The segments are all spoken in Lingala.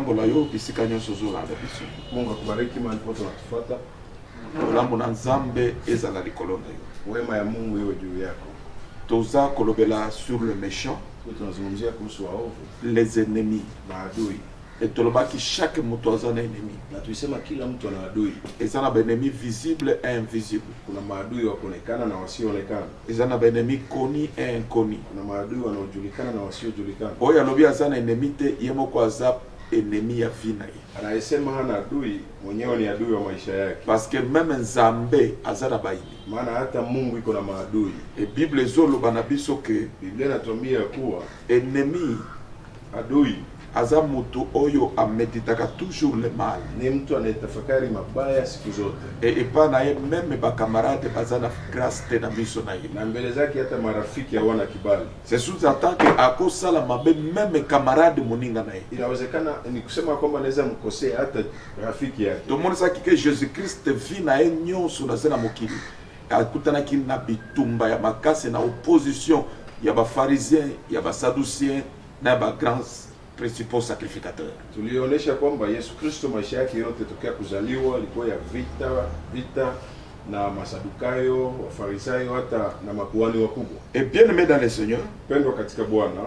pambola yo bisika nyonso zolanda biso. Mungu akubariki mahali pote unatufuata. Olambo na Nzambe ezala likolo na yo. Wema ya Mungu iwe juu yako. Toza kolobela sur le méchant, tunazungumzia kuhusu waovu, les ennemis. maadui. Et tolobaki chaque moto azana ennemi. Na tulisema kila mtu ana adui. Ezana ba ennemi visible et invisible. Kuna maadui wa kuonekana na wasioonekana. Ezana ba ennemi connu et inconnu. Kuna maadui wanaojulikana na wasiojulikana. Oyo alobi azana ennemi te yemo kwa za ennemi ya vina ye. Anayesema hana adui mwenyewe ni adui wa maisha yake. Parce que même Nzambe azana baini. Maana hata Mungu iko na maadui. Et Bible zolo banabiso ke Biblia inatuambia kuwa ennemi adui aza moto oyo ameditaka toujours le mal. Ni mtu anayetafakari mabaya siku zote. Et pas na ye même ba camarade bazana grâce te na miso na ye. Na mbele zake hata marafiki hawana kibali. C'est sous-entend que akosala mabe même camarade moninga na ye. Inawezekana ni kusema kwamba anaweza mkosea hata rafiki yake. To mona saki que Jésus Christ vi na ye nyonso na zena mokili. Akutanaki na bitumba ya makase na opposition ya ba pharisiens, ya ba sadduciens na ba grands principaux sacrificateurs. Tulionyesha kwamba Yesu Kristo maisha yake yote tokea kuzaliwa ilikuwa ya vita na Masadukayo, Wafarisayo hata na makuhani wakubwa. Et bien aimé dans le Seigneur, pendwa katika Bwana,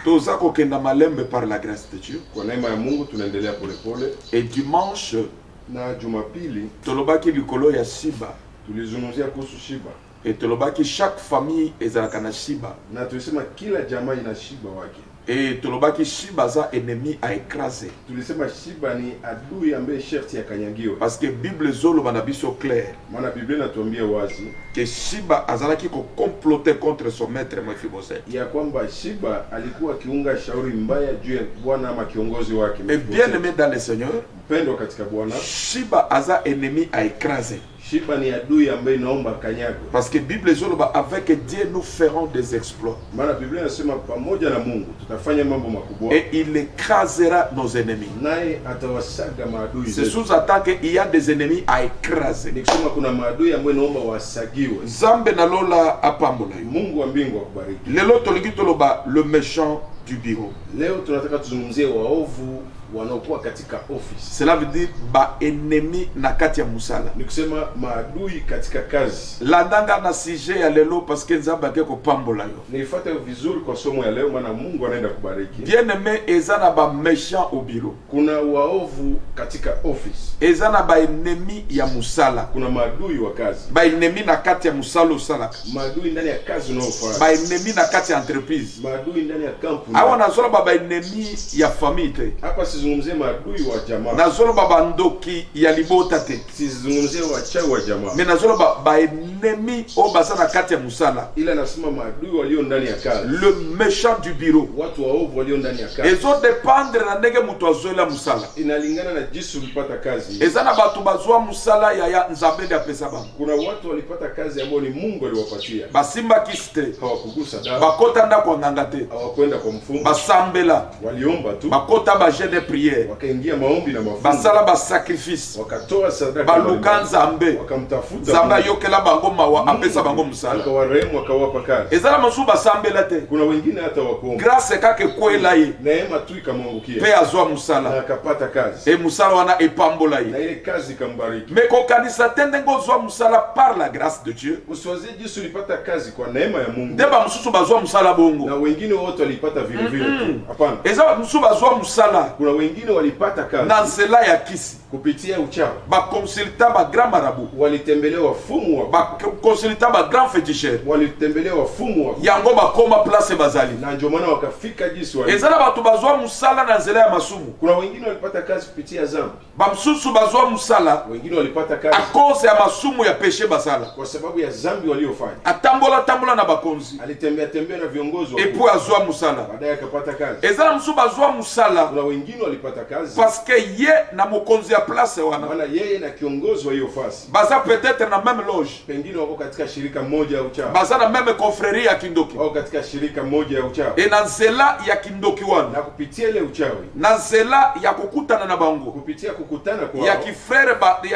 toza kokenda malembe par la grâce de Dieu. Kwa neema ya Mungu tunaendelea polepole. Et dimanche na Jumapili tolobaki likolo ya Shiba. Tulizungumzia kuhusu Shiba. Et tolobaki chaque famille ezalaka na Shiba. Na tulisema kila jamaa ina Shiba wake. Et tolobaki Shiba za ennemi à écraser. Tulisema Shiba ni adui ambaye sherti akanyagiwe. Parce que Bible zolo banabiso clair. Maana Biblia inatuambia wazi que Shiba azalaki ko comploter contre son maître Mephibosheth. Ya kwamba Shiba alikuwa akiunga shauri mbaya juu ya bwana ama kiongozi wake. Et bien aimé dans le Seigneur, mpendwa katika Bwana, Shiba aza ennemi à écraser. Shiba ni adui ambaye naomba kanyago. Parce que Bible zoloba avec Dieu nous ferons des exploits. Maana Biblia inasema pamoja na Mungu tutafanya mambo makubwa. Et il écrasera nos ennemis. Naye atawasaga maadui. C'est sous-entend qu'il y a des ennemis à écraser. Ni kusema kuna maadui ambao naomba wasagiwe. Nzambe na lola apambola. Mungu wa mbingu akubariki. Lelo tolingi toloba le méchant du bureau. Leo tunataka tuzungumzie waovu wanaokuwa katika office. Cela veut dire ba ennemi na kati ya musala. Ni kusema maadui katika kazi. La ndanga na sujet ya lelo parce que Nzambe akeko pambola yo. Nifuate vizuri kwa somo ya leo maana Mungu anaenda kubariki. Bien aimé ezana ba méchant au bureau. Kuna waovu katika office. Ezana ba ennemi ya musala. Kuna maadui wa kazi. Ba ennemi na kati ya musala usala. Maadui ndani ya kazi unaofanya. Ba ennemi na kati ya entreprise. Maadui ndani ya kampuni. Awa nazola ba ennemi ya famille. Hapa sizungumzie maadui wa jamaa. Nazola ba ndoki ya libota te. Sizungumzie wachawi wa jamaa. Mais nazola ba ennemi o basana kati ya musala. Ila nasema maadui walio ndani ya kazi. Le méchant du bureau. Watu waovu walio ndani ya kazi. Ezo dépendre na ndenge mutu azoela musala. Inalingana na jinsi ulipata kazi. Ezana batu bazwa musala ya Nzambe ya pesa bangu. Kuna watu walipata kazi ambayo ni Mungu aliwapatia. Basimba kiste. Hawakugusa dawa. Bakota nda kwa nganga te. Hawakwenda kwa mfumo. Basambela. Waliomba tu. Bakota ba jeu de prière. Wakaingia maombi na mafungo. Basala ba sacrifice. Wakatoa sadaka. Baluka Nzambe. Wakamtafuta. Nzambe yokela bango mawa apesa bango musala. Akawarehemu wakawapa kazi. Ezala masu basambela te. Kuna wengine hata wakuomba. Grâce kake kwela ye. Neema tu ikamwangukia. Pe azwa musala. Na akapata kazi. E musala wana epambola ye. Na ile kazi ikambariki. Mais kokanisa tende ngozwa musala par la grâce de Dieu. Usiwazie jinsi ulipata kazi kwa neema ya Mungu. Ndeba mususu bazwa musala bongo. Na wengine wote walipata vile vile tu. Hapana. Ezala mususu bazwa musala. Kuna wengine walipata kazi. Na nzela ya kisi. Kupitia uchawi. Ba consultant ba grand marabout. Walitembelea wafumu wa. Ba consultant ba grand féticheur. Walitembelea wafumu wa. Yango ba koma place bazali. Na ndio maana wakafika jinsi wali. Ezala batu bazwa musala na nzela ya masumu. Kuna wengine walipata kazi kupitia dhambi. Ba msusu bazwa musala. Wengine walipata kazi a cause ya masumu ya péché basala. Kwa sababu ya dhambi waliofanya. Atambola na bakonzi. Alitembea na viongozi wa. Et puis azwa musala. Baadaye akapata kazi. Ezala msusu bazwa musala. Kuna wengine walipata kazi. Parce que ye na mokonzi ya place wana. Maana yeye na kiongozi wa hiyo fasi. Baza peut-être na même loge. Pengine wako katika shirika moja au chama. Baza na même confrérie ya kindoki. Wako katika shirika moja au chama. E na nzela ya kindoki wana. Na kupitia ile uchawi. Na nzela ya kukutana na bango. Kupitia kukutana kwa ya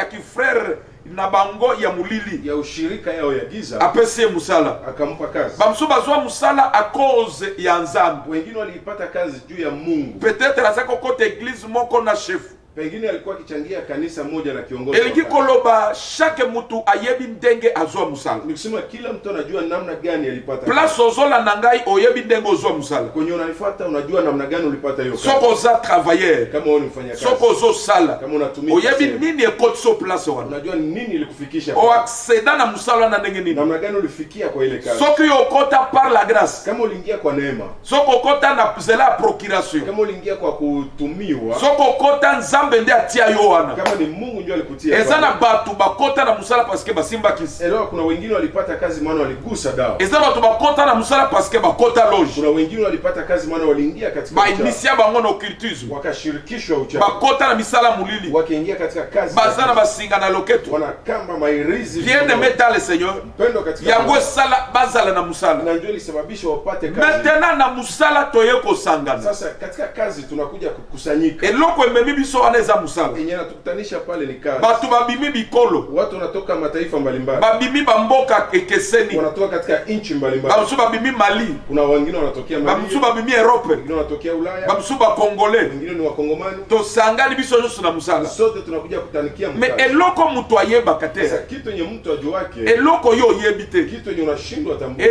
kifrère na bango ya mulili ya ushirika yao ya giza, apesi musala, akampa kazi. bamusu bazwa musala a cause ya nzambe. Wengine walipata kazi juu ya Mungu. Peut-être azako kote église moko na chef, Pengine alikuwa akichangia kanisa moja na kiongozi. elingi koloba chaque mutu ayebi ndenge azwa musala. Nikisema kila mtu anajua namna gani alipata. Place ozola nangai oyebi ndenge ozwa musala. Kwenye unanifuata unajua namna gani ulipata hiyo kazi. Soko za travailleur, Kama wewe unafanya kazi. soko zo sala, Kama unatumika. oyebi nini ekoti so place wana. Unajua nini ilikufikisha. O accéda na musala na ndenge nini. Namna gani ulifikia kwa ile kazi. Soko yo kota par la grâce. Kama uliingia kwa neema. Soko kota na zela procuration. Kama uliingia kwa kutumiwa. Soko kota nzambe nde atia yo wana. Kama ni Mungu ndio alikutia. Ezana batu bakota na musala parce que basimba kisi. Leo kuna wengine walipata kazi maana waligusa dawa. Ezana batu bakota na musala parce que bakota loge. Kuna wengine walipata kazi maana waliingia katika Ba initia bango na occultisme. wakashirikishwa uchawi. Bakota na misala mulili. Wakiingia katika kazi. Bazana basinga na loketo. Wanakamba mairizi. Bien aimé dans le Seigneur. Pendo katika. Yango sala bazala na musala. Na ndio ilisababisha wapate kazi. Maintenant na musala toye ko sangana. Sasa katika kazi tunakuja kukusanyika. Eloko ememi biso wana eza musala. Yenye natukutanisha pale ni kazi. Batu babimi bikolo. Watu wanatoka mataifa mbalimbali. Babimi bamboka ekeseni. Wanatoka katika nchi mbalimbali. Bamusu babimi Mali. Kuna wengine wanatokea Mali. Bamusu babimi Europe. Wengine wanatokea Ulaya. Bamusu ba Congolais. Wengine ni Wakongomani. To sangani biso nyusu na musala. Sote tunakuja kutanikia Me mkazi. eloko mutu ayeba Sasa kate. kitu yenye mtu ajuake. Eloko yo yebite. Kitu yenye unashindwa tambua.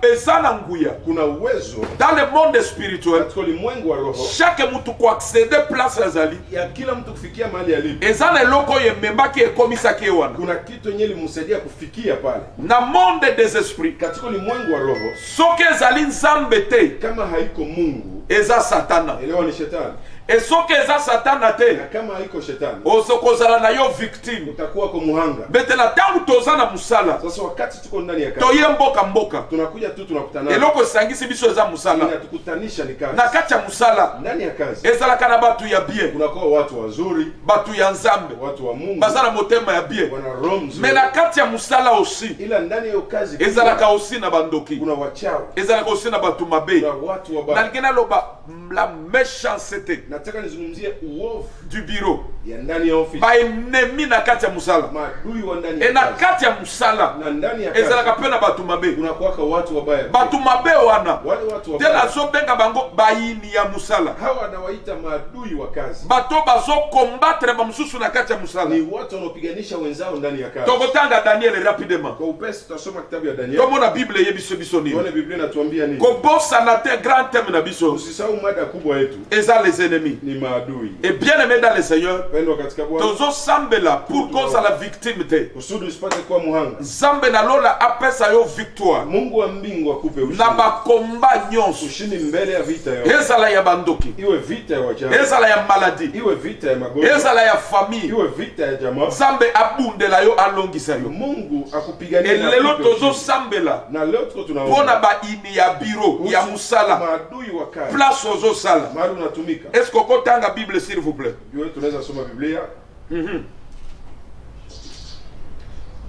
Ezana nguya. Kuna uwezo. Dans le monde spirituel. Katika ulimwengu wa roho. Chaque mutu ko accéder place azali. Ya kila mtu kufikia mahali alipo. Ezana eloko yemembaki ekomisaki ewana. Kuna kitu yenye limsaidia kufikia pale. Na monde des esprits. Katika ulimwengu wa roho. Soki ezali nzambe te. Kama haiko Mungu. Eza satana. Elewa ni shetani. Et soki eza satana te. Na kama haiko shetani. Ozokozala na yo victime. Utakuwa kwa muhanga. Betela tangu toza na musala. Sasa wakati tuko ndani ya kazi. Toye mboka. Tunakuja tu tunakutana. Eloko esangisi biso eza musala. Inatukutanisha ni kazi. Na kati ya musala. Ndani ya kazi. Ezalaka na batu ya bien. Kunakuwa watu wazuri. Batu ya nzambe. Watu wa Mungu. Baza na motema ya bien. Wana roho nzuri. Mais na kati ya musala aussi. Ila ndani ya kazi. Ezalaka aussi na bandoki. Kuna wachawi. Ezalaka aussi na batu mabe. Kuna watu wabaya. Na ngena loba la méchanceté. Nataka nizungumzie uovu du bureau. Ya ndani ya ofisi. Ba ennemi na kati ya musala. Maadui wa ndani ya E na kazi. kati ya musala. Na ndani ya kazi. Ezalaka pe na batu mabe. Kuna kuwaka watu wabaya. Batu mabe wana. Wale watu Tena wabaya. zo benga bango bayini ya musala. Hawa wanawaita maadui wa kazi. Bato bazo combattre ba mususu na kati ya musala. Ni watu wanaopiganisha wenzao ndani ya kazi. Tokotanga Daniel rapidement. Kwa upesi tutasoma kitabu ya Daniel. Tomo na Bible yebiso ni. Tuone Biblia inatuambia nini. Kobosa na te grand thème na biso. Usisahau mada kubwa yetu. Eza les ennemis. Ni maadui. Et bien aimé dans le Seigneur. Pendwa katika Bwana. Tozo sambela pour cause à la victime te. Kusudi usipate kuwa muhanga. Zambe na lola apesa yo victoire. Mungu wa mbingu akupe ushindi. Na bakomba nyonso. Ushindi mbele ya vita yote. Ezala ya bandoki. Iwe vita ya wachawi. Ezala ya maladie. Iwe vita ya magonjwa. Ezala ya famille. Iwe vita ya jamaa. Zambe abundela yo alongisa yo. Mungu akupigania. Elelo tozo sambela. Na leo tuko tunaona. Pona ba ini ya bureau ya musala. Maadui wa kazi. Place ozo sala. Mahali unatumika. Est-ce qu'on kotanga Bible s'il vous plaît? Yule tunaweza soma Biblia.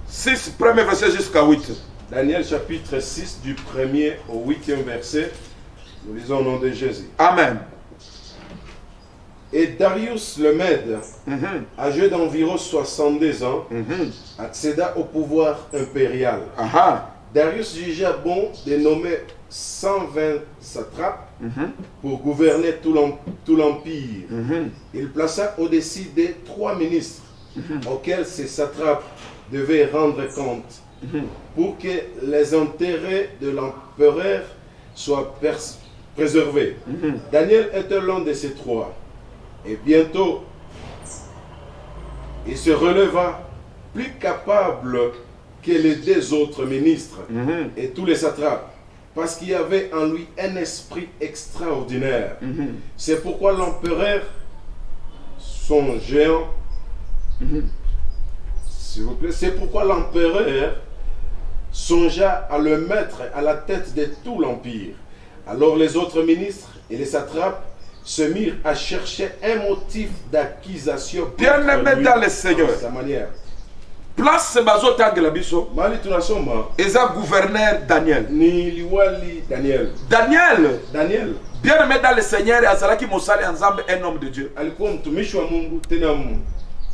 6 premier verset jusqu'à 8. Daniel chapitre 6 du 1er au 8e verset. Nous lisons au nom de Jésus. Amen. Et Darius le Mède, âgé d'environ 62 ans, accéda au pouvoir impérial. Darius jugea bon de nommer 120 satrapes pour gouverner tout l'empire. Il plaça au-dessus des 3 ministres auxquels ces satrapes devaient rendre compte pour que les intérêts de l'empereur soient préservés. Daniel était l'un de ces 3. Et bientôt, il se releva plus capable que les 2 autres ministres et tous les satrapes, parce qu'il y avait en lui un esprit extraordinaire. C'est pourquoi l'empereur, son géant, s'il vous plaît, c'est pourquoi l'empereur songea à le mettre à la tête de tout l'empire. Alors les autres ministres et les satrapes se mirent à chercher un motif d'accusation Bien-aimé dans le Seigneur. sa manière. Place bazo tangela biso. Mali tunasoma Eza gouverneur Daniel. ni liwali Daniel. Daniel. Bien-aimé dans le Seigneur, azalaki mosali nzambe un homme de Dieu. Alikuwa mtumishi wa Mungu tena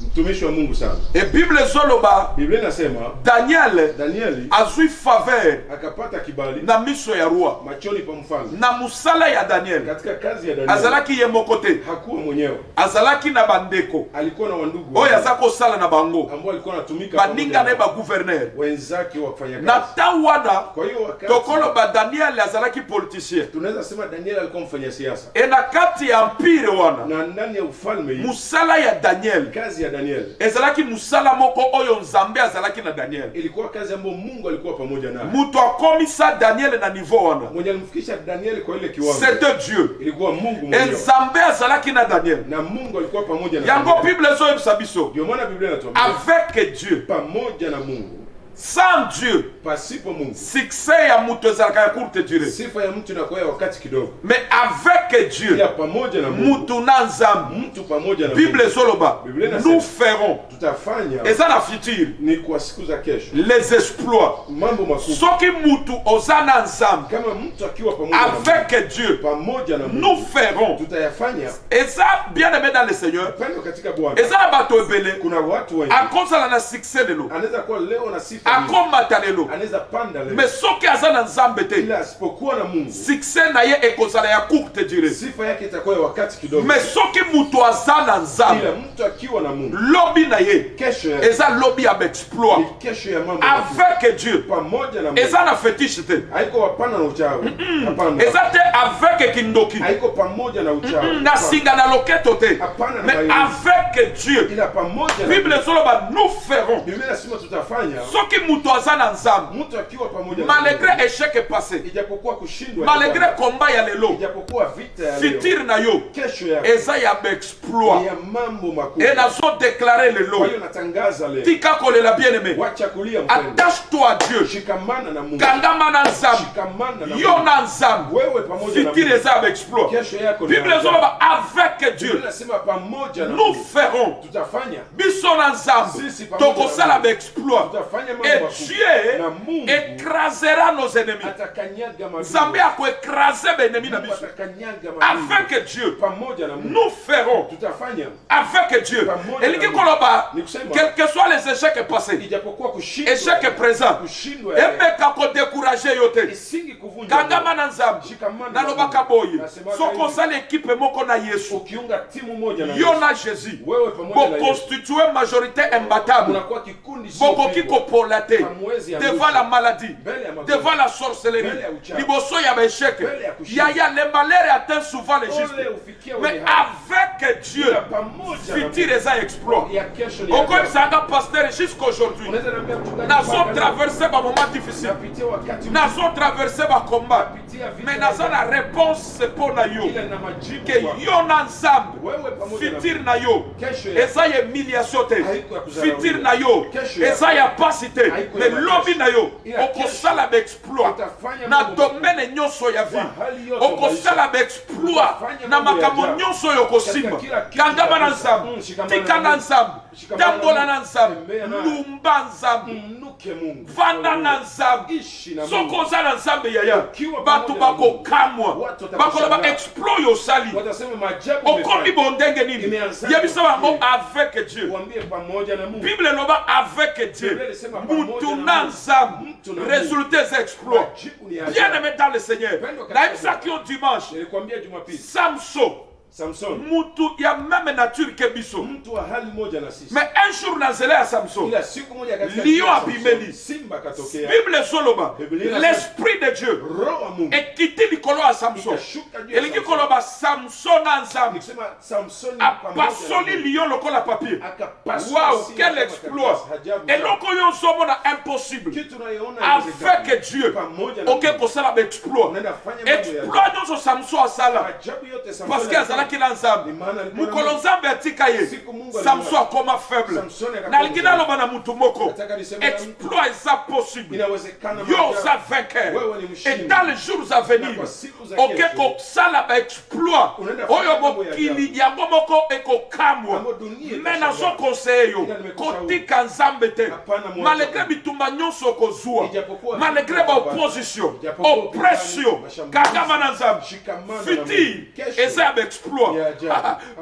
Mtumishi wa Mungu sana. Et Bible zoloba, Biblia inasema Daniel azui faveur akapata kibali na miso ya roi machoni pa mfalme. Na musala ya Daniel, katika kazi ya Daniel, azalaki ye mokote, hakuwa mwenyewe. Azalaki na bandeko, alikuwa na wandugu oyo azako sala na bango, ambao alikuwa anatumika baninga na ba gouverneur wenzake wa kufanya kazi. Na tawada, kwa hiyo wakati tokolo ba Daniel azalaki politicien. Tunaweza sema Daniel alikuwa mfanya siasa. E na kati ya empire wana, na ndani ya ufalme hii, musala ya Daniel, kazi ya Daniel, ezalaki musala moko oyo Nzambe azalaki na Daniel. Ilikuwa kazi ambayo Mungu alikuwa pamoja naye. Mutu akomisa Daniel na niveau wana, mwenye alimfikisha Daniel kwa ile kiwango, c'était Dieu. Ilikuwa Mungu mwenyewe. Nzambe azalaki na Daniel, na Mungu alikuwa pamoja na yango Bible zo ebisabiso. Ndio maana Biblia inatuambia avec Dieu, pamoja na Mungu. Sans Dieu, pasipo Mungu, succès ya mutu ezalaka ya courte durée. Sifa ya mtu inakuwa ya wakati kidogo. Mais avec Dieu, ya pamoja na Mungu, mutu na Nzambe, mtu pamoja na Bible zoloba, nous ferons, tutafanya, eza na futur, ni kwa siku za kesho, les exploits, mambo makubwa. Soki mutu ozana Nzambe, kama mtu akiwa pamoja avec na Dieu, pamoja na Mungu, nous ferons, tutayafanya. Eza bien aimé dans le Seigneur, pendo katika Bwana, eza na bato ebele, kuna watu wengi akozala na succès lelo, anaweza kuwa leo na sifa, akomata lelo, anaweza panda lelo, mais soki azana Nzambe te, ila asipokuwa na Mungu, succès na ye ekozala ya courte durée. Sifa yake itakuwa ya wakati kidogo. Mais soki mutu azana Nzambe, ila mtu akiwa na Mungu, lobi na ye, kesho yake eza lobi ya exploit, kesho ya mambo, avec Dieu, pamoja na Mungu, eza na fétiche te, haiko hapana na uchawi, hapana, eza te avec kindoki, haiko pamoja na uchawi, na singa na loketo te, hapana, mais avec Dieu, ila pamoja na Bible zoloba, nous ferons. Biblia inasema tutafanya. Soki mutu azana Nzambe, mtu akiwa pamoja, malgré échec passé, ijapokuwa kushindwa, malgré combat ya lelo, ijapokuwa vita ya leo, futur na yo, kesho yako eza ya exploit, ya mambo makubwa. et nazo déclarer lelo, kwa hiyo natangaza leo, tika kolela bien aimé, wacha kulia mpendwa, attache-toi à Dieu, shikamana na Mungu, kangama na Nzambe, shikamana na yo na Nzambe, wewe pamoja na futur eza ya exploit. kesho yako. Bible zoloba, avec Dieu, Biblia inasema pamoja na nous ferons, tutafanya, biso na Nzambe tokosala ba exploit, tutafanya mambo et makubwa, Dieu na Mungu écrasera nos ennemis. atakanyaga maadui, Nzambe akoécraser ba ennemis na biso. atakanyaga maadui, Avec Dieu, pamoja na Mungu nous ferons, tutafanya, avec Dieu. pamoja Eliki na Mungu. koloba, Ni kusema, quels que soient les échecs passés, ijapokuwa kushindwa, échec présent, kushindwa emeka ko décourager yote. isingi kuvunja Kangama na Nzambe, shikamana na nalobaka Mungu. boye, Nasema soko hivi, sala équipe moko na Yesu, ukiunga timu moja na yo na Jésus, wewe pamoja bo na Yesu, constituer majorité imbattable, unakuwa kikundi sio boko kiko polate hamwezi ya devant la maladie, mbele ya magonjwa, devant la sorcellerie, mbele ya uchawi, liboso ya échec. mbele ya kushinda. Ya les malheurs atteignent souvent les justes. Ole ufikia Mais wenye haki. avec Dieu, Ila pamoja na futur Mungu, eza exploit. ya kesho ni ya Encore ajabu. ça pasteur jusqu'aujourd'hui. Unaweza niambia mchungaji, Nazo mpaka leo, traverser ba moment difficile. napitia wakati Nazo traverser ba combat. napitia vita, Mais nazo na réponse pour na yo. ila na majibu Que kwa yo na Nzambe. wewe pamoja na Futur na yo. kesho ya Eza ya humiliation te. haiko ya kudharauliwa. Futur na yo. Kesho ya Eza ya pasi te. haiko ya Mais lobi na yo. Ila Okosala ba exploit. utafanya Na mambo domaine nyonso ya vie. kwa hali yote Okosala ba exploit. Utafanya Na mambo ya makambo ajabu. nyonso yo kosimba. Katika kila kitu Kangama na kabisa. Nzambe. Shikamana na Tika na Mungu. Nzambe. Shikamana na Tambola na Mungu. Nzambe. Tembea naye. Lumba Nzambe. mnuke Mungu, Vanda na Nzambe. ishi na Mungu. Soko za na Nzambe yaya. Ukiwa Batu pamoja na bako Mungu, kamwa. watu watakushangaa. Bako ba exploit yo sali. Watasema maajabu Okomi umefanya. bondenge nini? Imeanza Yebisa wango kufikiri. avec Dieu. Uambie pamoja na Mungu. Bible loba avec Dieu. Biblia inasema pamoja Mutu na na Mungu. Nzambe. Mtu na Mungu. Résultats exploits. Majibu ni ajabu. Bien aimé dans le Seigneur. Pendo katika Na ibisa ki dimanche. Nilikwambia Jumapili. Samson. Samson. Mutu ya même nature que biso. Mtu wa hali moja na sisi. Mais un jour na zele ya Samson. Ila siku moja katika Lion siku ya Samson, Abimeli. simba katokea. Bible soloba. Biblia L'esprit de Dieu. Roho wa Mungu. Ekiti likolo ya Samson. Ikashuka juu ya Elingi Samson. koloba Samson na Nzambe. Nikisema Samson pamoja na Apasoli Mungu. lion lokola papier. Akapasua Wow, simba quel kama exploit. karatasi. Ajabu. Eloko yo somona impossible. Kitu unayoona Avec Dieu. pamoja na Ok, Mungu. kosala ba exploit. Unaenda fanya mambo ya Exploit nyonso Samson asala. ajabu yote Samson. Parce que azalaki na Nzambe. Ni maana alikuwa na Mukolo Nzambe atika ye. Siku Mungu Samson akoma faible. Samson akakuwa Na alikina loba na mutu moko. Nataka niseme na mtu. Exploit eza possible. Inawezekana Yo maajabu. za vainqueur. Wewe ni mshindi. Et dans les jours à venir, Na kwa siku za ok kesho, kosala ba exploit. unaenda fanya Oyo mambo ya mokili yango moko ekokamwa. Ambo dunia Mais itashangaa. nazo conseiller yo. Ila nimekushauri. Kotika Nzambe te. Hapana mwacha. Malgré bitumba nyonso kozwa. Ijapokuwa Malgré ba opposition. Ijapokuwa Oppression. upinzani, mashambulizi. Kagama na Nzambe. Shikamana na Fiti. Mungu. Kesho. Eza ba exploit. exploit.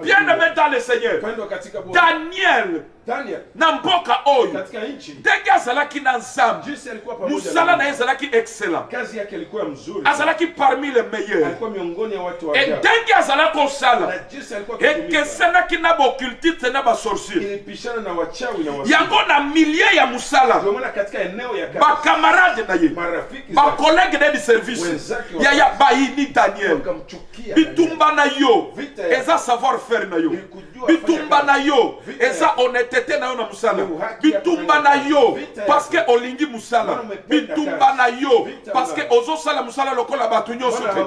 Bien aimé dans le Seigneur. Daniel. Na mboka oyo ndenge azalaki na nzambe musala na ye ezalaki excellent, azalaki parmi les meilleurs, et ndenge azalaki kosala ekesenaki na baoccultiste na basorcier yango na millier ya musala bakamarade na ye bakolege na ye du service ya bayini Daniel bitumba na yo eza savoir faire na yo, bitumba na yo eza honnêteté na yo na musala, bitumba na yo parce que olingi musala, bitumba na yo parce que ozo sala musala lokola batu nyonso te.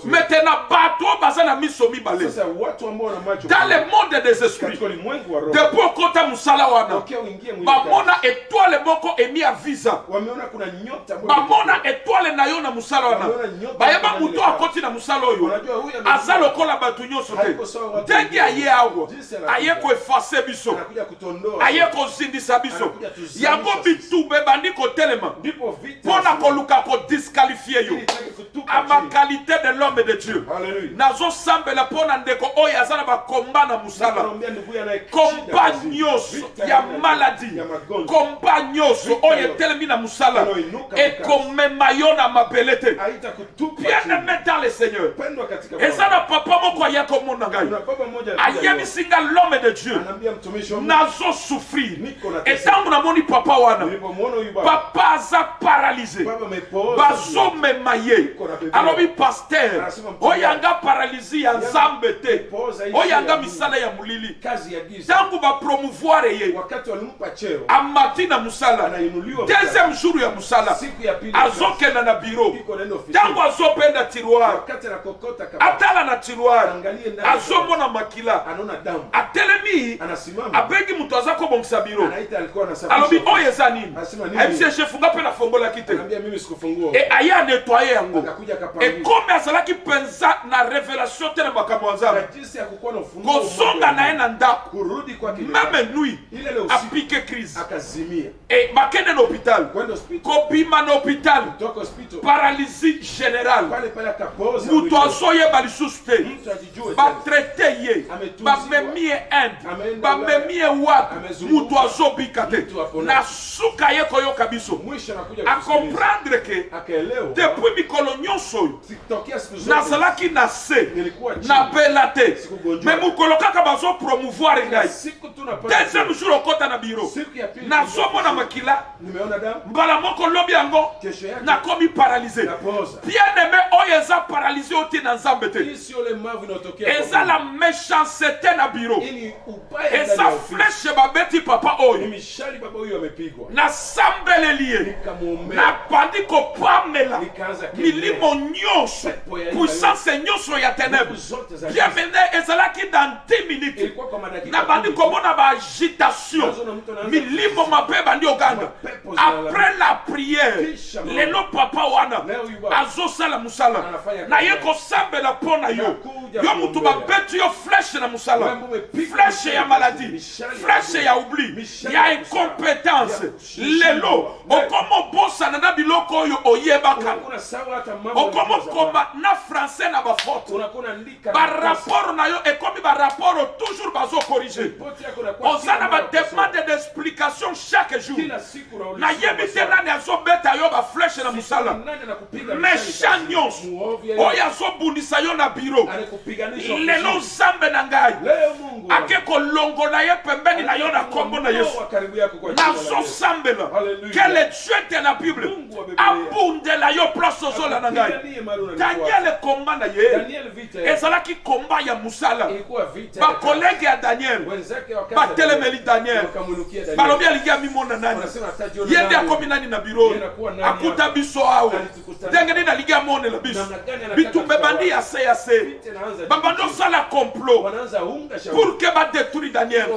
Maintenant bato baza na miso mibale dans le monde des esprits depuis okota musala wana bamona étoile moko emi ya visa, bamona étoile na yo na musala wana bayeba muto akoti na musala oyo aza lokola batu nyonso te. Ndenge aye awa aye koefase biso, aye kozindisa biso yango bitube bandi kotelema mpona koluka kodisqualifie yo a ma qualité de l'homme de Dieu. Nazosambela mpona ndeko oyo aza na bakomba na musala, komba nyonso ya maladi, komba nyonso oyo etelemi na musala ekomema yo na mabele te. Bien aimé dans le Seigneur, eza na papa moko aye komona ngai ayebisi nga l'homme de Dieu nazo souffrir, et ntango namoni papa wana papa aza paralysé bazomema ye alobi pasteur oyanga paralysie ya nzambe te oyanga misala ya mulili ntango bapromouvoir ye amati na musala deuxième jour ya musala azokenda na bureau ntango azopenda tiroir atala na tiroir azomona makila atelemi abengi mutu aza kobongisa biro alobi oyo eza nini ayebisi chef nga mpe nafongola te e aye anetoye yango ekomi azalaki mpenza na révélation te na makambo ya nzambe kozonga na ye na ndako meme nuit apike crise e bakende na hôpital kobima na hôpital paralysie générale mutu azoyeba lisusu te batraite ye bamemi ye Inde bamemi ye wapi mutu azobika te na suka ye koyoka biso akomprendre ke depuis mikolo nyonso oyo nazalaki na se na bela te me mokolo kaka bazopromouvoir ngai deuxième jour okota na biro nazomona makila mbala moko lobi yango nakomi paralysé. Bien aimé oyo eza paralysé oti na nzambe te eza la méchanceté na biro eza flèche babeti papa oyo nasambeleli ye napandi kopamela milimo nyonso puissance nyonso ya ténèbre bien mene ezalaki dans 10 minutes nabandi komona baagitation milimo mabe bandi oganda après la prière lelo papa wana azosala musala na ye kosambela mpo na yo yo mutu babeti yo flèche na musala, flèche ya maladie, flèche ya oubli ya incompétence lelo okomo bosana na biloko oyo oyebaka okomo koma na français na bafaute barapport na yo ekomi barapport toujours bazokorige ozana bademande d'explication chaque jour na yebi te nani azobeta yo baflèche na musala méchant nyonso oyo azobundisa yo na biro lelo nzambe na ngai ake kolongola ye pembeni na yo na kombo na Yesu nazosambela que le Dieu de la Bible abundela yo place ozola na ngai. Daniel komba na ye ezalaki komba ya musala bakolege ya Daniel batelemeli Daniel balobi alingi amimona nani ye nde akomi nani na biro akuta biso awa ndenge nini alingi amonela biso bitumbe bandi ya se babandi osala complot pour que badétruire Daniel.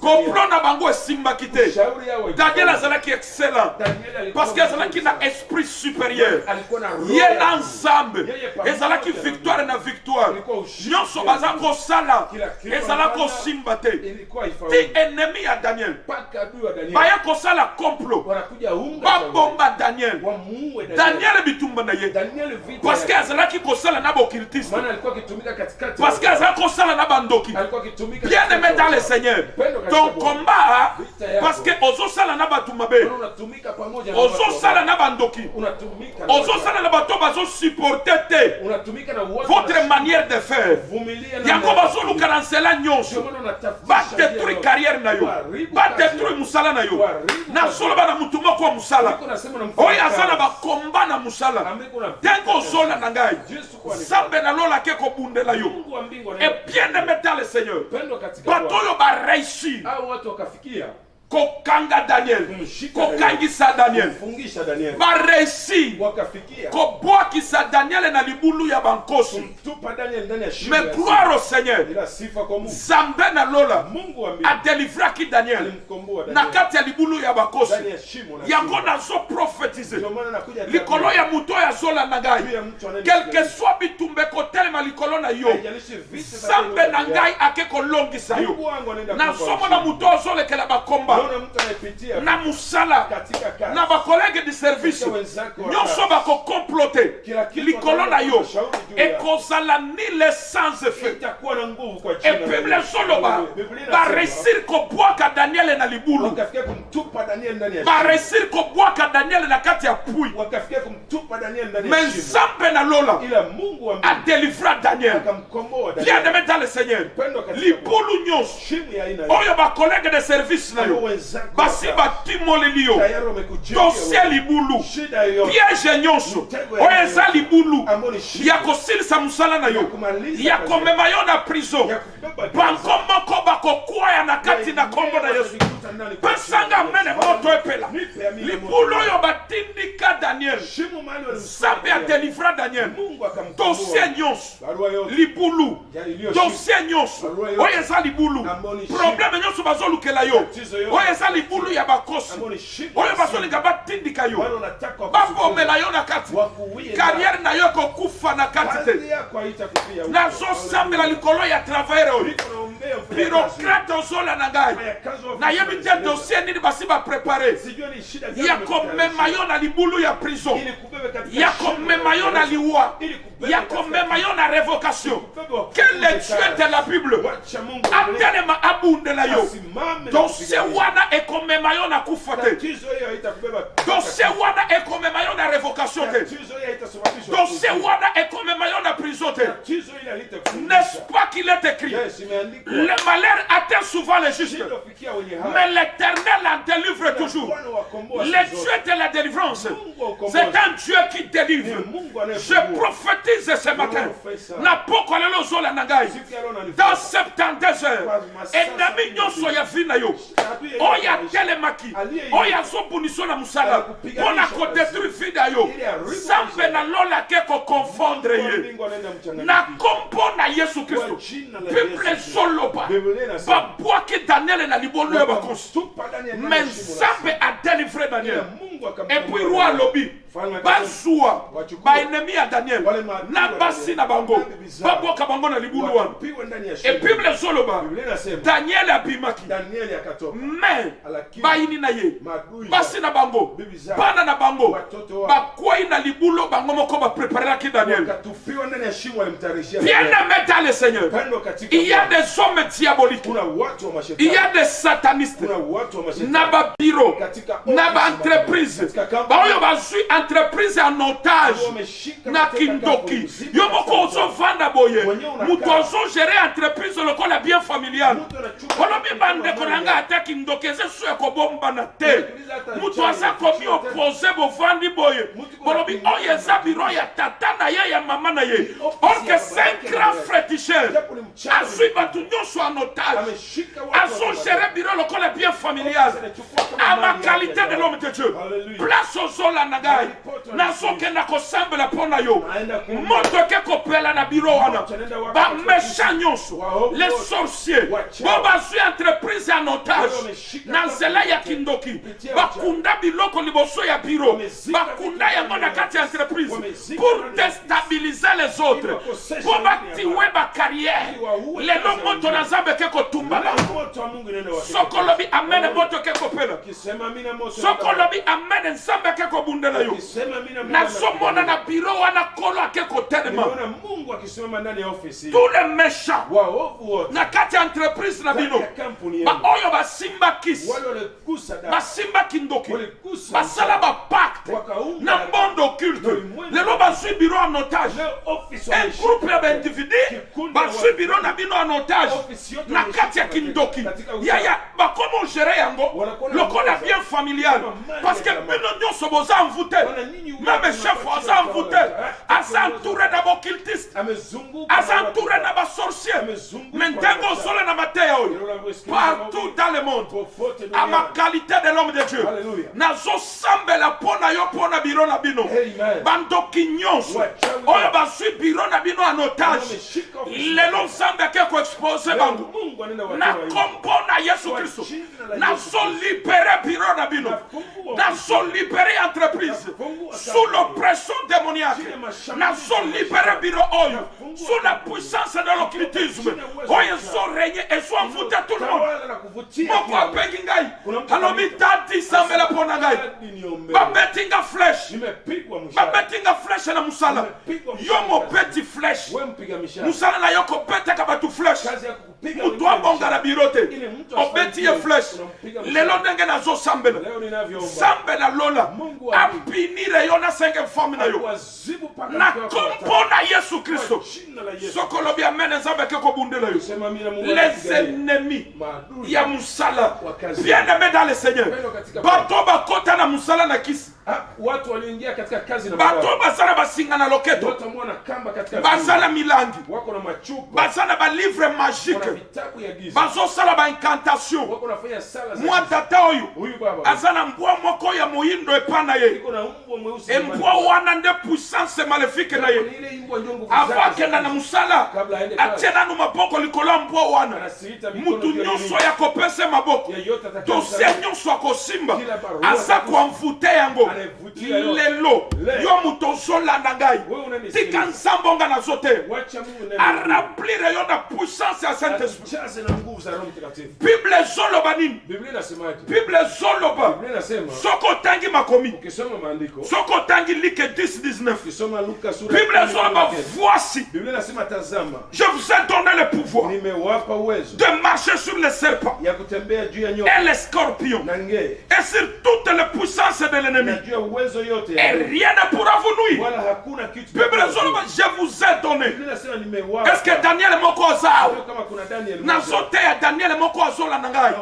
Complot na bango esimbaki te. Daniel azalaki excellent parce que azalaki na esprit supérieur ye na nzambe ezalaki victoire na victoire nyonso baza kosala ezala kosimba te ti ennemi ya Daniel baya kosala complot bulo babomba Daniel. Daniel bitumba na ye parce que azalaki kosala na bokirtiste, parce que azalaki kosala na bandoki. Bien aimé dans le Seigneur, ton combat parce que ozo sala na batumabe, ozo sala na bandoki, ozo sala na bato bazo supporter te votre manière de faire. Yango bazo lukansela nyonso ba détruire carrière na yo, ba détruire musala na yo. Na solo bana mutumo ko musala oya sana ba komba na musala tengo zola na ngai sambe na lola ke ko bundela yo. Et bien aimé dans le Seigneur, bato yo ba réussir kokanga Daniel, kokangisa Daniel, ba réussir kobwakisa Daniel na libulu ya bankosi. Mais gloire au Seigneur, Zambe na lola a délivré ki Daniel na kati ya libulu ya bankosi. Yango nazo prophétiser likolo ya muto ya zola na ngai, quel que soit bitumbe kotelema likolo na yo, Zambe na ngai ake kolongisa yo. Nazo na muto azolekela bakomba na musala na ba collègue de service nyonso bako comploter likolo na yo ekozala ni le sans effet. Et Bible soloba ba réussir ko bwaka Daniel na libulu, ba réussir ko bwaka Daniel na kati ya pui. Mais Zambe na lola a délivré Daniel. Bien aimé dans le Seigneur, libulu nyonso oyo ba collègue de service na yo basi batimole liyo dossier libulu piège nyonso oyeza libulu ya kosilisa musala na yo ya komema yo na prison banko moko bakokwaya na kati na kombo na Yesu. Pesanga mene moto epela libulu oyo batindika Daniel, Zambe a délivré Daniel. Dossier nyonso libulu, dossier nyonso oyeza libulu, problème nyonso bazolukela yo oyeza libulu ya bakosi oyo bazolinga batindika yo babomela yo na kati carrière na yo kokufa na kati te. Nazosambela likolo ya travailleur oyo bureaucrate ozola na ngai nayebi te dossier nini basi baprepare ya komema yo na libulu ya prison, ya komema yo na liwa, ya komema yo na révocation. Quel est Dieu de la Bible atelema abundela yo dossier wana ekomema yo na kufa te, dossier wana ekomema yo na révocation te, dossier wana ekomema yo na prison te. N'est-ce pas qu'il est écrit, le malheur atteint souvent les justes, mais l'Éternel en délivre toujours. Le Dieu de la délivrance, c'est un Dieu qui délivre. Je prophétise ce matin dans 72 heures enemi nyonso ya vina yo oya telemaki oya zobuniso na musala pona ko détruire vida yo Zambe na lola ke ko confondre ye na kompo na Yesu Kristo. Bible soloba babwaki Daniel na libolo ya bakosi, mais Zambe a délivré Daniel. Et puis roi lobi bazua ba ennemi ya Daniel na basi na bango baboka bango na libulu wana. Et Bible soloba Daniel abimaki mais baini na ye basi na bango bana na bango bakwai na libulu bango moko ba préparer ki Daniel. Bien aimé dans le Seigneur, il y a des hommes diaboliques, il y a des satanistes na ba bureau na ba entreprise baoyo bazui entreprise en otage na kindoki yo moko ozo vanda boye muto ozo gérer entreprise lokola bien familial kolobi bande konanga ataki ndokeze so ko bomba na te muto asa komi opposé bo vandi boye kolobi oyeza biro ya tata na ye ya mama na ye or que 5 grands frères tichers azui batu nyonso en otage azo gérer biro lokola bien familial à ma qualité de l'homme de Dieu. Place au sol à Nagai. Nasoke na kosambela pona yo. Moto ke kopela na biro wana. Ba méchant nyonso. Les sorciers. Boba su entreprise en otage. Nanzela ya kindoki. Ba kunda biloko liboso ya biro. Ba kunda ya mona kati entreprise. Pour déstabiliser les autres. Boba tiwe ba carrière. Les no moto na zambe ke kotumba. Sokolobi amen moto ke kopela. Sokolobi amen nzambe ke kobundela yo. Nazomona na bureau wana kolo ke kotelema. Tous les méchants na kati entreprise na bino. Ba oyo ba simba kis. Ba simba kindoki. Ba sala ba pacte. Na monde occulte. Lelo ba sui bureau en otage. Un groupe d'individus ba sui bureau na bino en otage. Na kati ya kindoki. Yaya ba comment gérer yango? Lokola bien familial. Parce que bino nyonso boza envoûté. Même chef boza envoûté. Asa entouré d'abord cultiste. Asa entouré d'abord sorcier. Maintenant solo na mateya oyo. Partout dans le monde. À ma qualité de l'homme de Dieu. Nazo sambela pona yo pona biro na bino. Bando kinyonso. Oyo ba sui biro na bino en otage. Lelo sambe ke ko expose bango. Na kompona Yesu Kristo. Nazo libérer biro na bino. Nazo libérer entreprise. Sous l'oppression démoniaque. Nazo libérer biro oyo. Sous la puissance de l'occultisme. Oyo so régner et so envoûter tout le monde. Moko apeki ngai. Alobi tati sambela pona ngai. Babetinga flèche. Babetinga flèche na musala. Yo mo beti flèche. Musala na yoko bete ka batu flèche. Mutu abonga na birote. Obeti ye flèche. Lelo ndenge na zo sambela. Sambela lola. Apinire yo na 5e forme na yo. Na kompona Yesu Kristo. Sokolobi amen nzambe ke kobundela yo. Les ennemis ya musala. Bien-aimé dans le Seigneur. Bato bakota na musala na kisi. Watu waliingia katika kazi na bato basala basinga na loketo. Watu mwana kamba katika basala milangi. Wako na machupa. Basala ba livre magique. Vitabu ya giza. Bazo sala ba incantation. Wako nafanya sala za mwa tata oyo. Huyu baba. Azana mbwa moko ya moyindo epana ye. Iko na mbwa mweusi. Mbwa wana nde puissance maléfique na ye. Ile mbwa njongo avake na musala. Atena no maboko likolo mbwa wana. Mutu nyonso ya kopese maboko. Dossier nyonso akosimba. Asa ko mvute yango. Lelo yo mutoso landa ngai tika nzambonga na zote araplir yo na puissance ya Saint-Esprit. Bible zoloba nini? Bible zoloba soko tangi makomi soko tangi Luc 10:19 Bible zoloba voici je vous ai donné le pouvoir de marcher sur les serpents et les scorpions et sur toutes les puissances de l'ennemi. Et rien ne pourra vous nuire. Bible zoloba je vous ai donné. Est-ce que Daniel moko zao na zote ya Daniel moko azola na ngai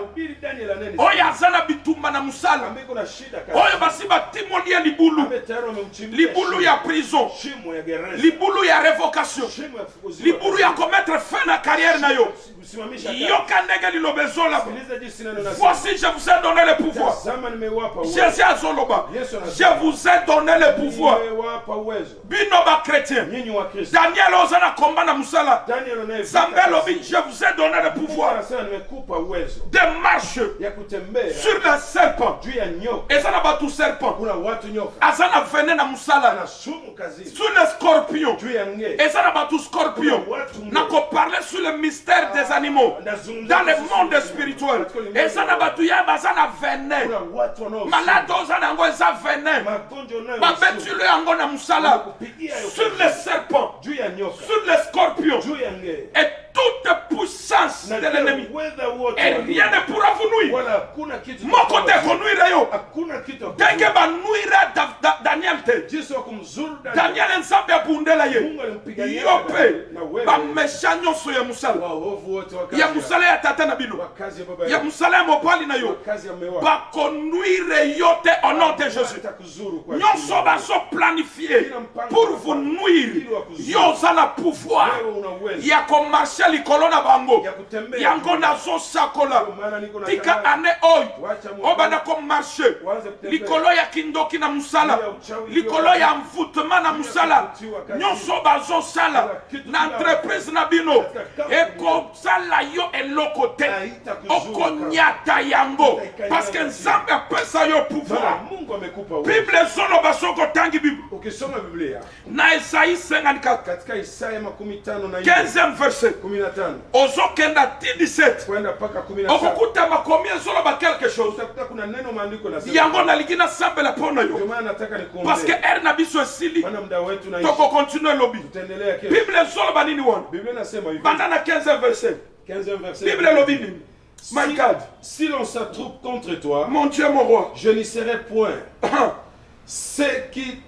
oyo azana bitumba na musala oyo basi batimonia libulu ya prison libulu ya révocation libulu ya commettre fin na carrière na yo yoka ndenge lilobezola. Voici je vous ai donné le pouvoir. Jésus azoloba je vous ai donné le pouvoir. Binoba chrétien Daniel ozana komba na musala Zambelo je vous ai donné le pouvoir de marcher sur les serpents. Ezana batu serpent azana vene na musala sur les scorpions. Ezana batu scorpion na ko parler sur le mystère des animaux dans le monde spirituel. Ezana batu ya bazana vene malade ozana ngo eza vene babetule yango na musala sur les serpents sur les scorpions et toute puissance de l'ennemi. Et rien ne pourra vous nuire. Mon côté qu'on nuire yo. Denge ba nuire Daniel te. Daniel nsambe abundela ye. Yope ba meshanyo so ya musala. Ya musala ya tata na bino. Ya musala ya mopali na yo. Ba konuire yote au nom de Jésus. Nyonso ba so planifié pour vous nuire. Yo za la pouvoir. Ya ko marcher likolo na bango yango nazo sakola tika ane oy obana ko marcher likolo ya kindoki na musala likolo ya mvutema na musala nyonso bazo sala na entreprise na bino eko sala yo elokote okonyata yango parce que nzambe apesa yo pouvoir. Bible solo basoko tangi Bible na Isaïe 54 15e verset ozokenda ti 17 kwenda mpaka 17 okukuta makomi ezoloba quelque chose utakuta kuna neno maandiko nasema yango nalingi nasambela mpo na yo ndio maana nataka nikombe parce que ere na biso esili maana muda wetu na tokokontinue lobi tutaendelea kesho. bible ezoloba nini wana Biblia inasema hivi banda na 15 verset 15 verset bible elobi nini my God si l'on s'attroupe contre toi mon Dieu mon roi je n'y serai point ceux qui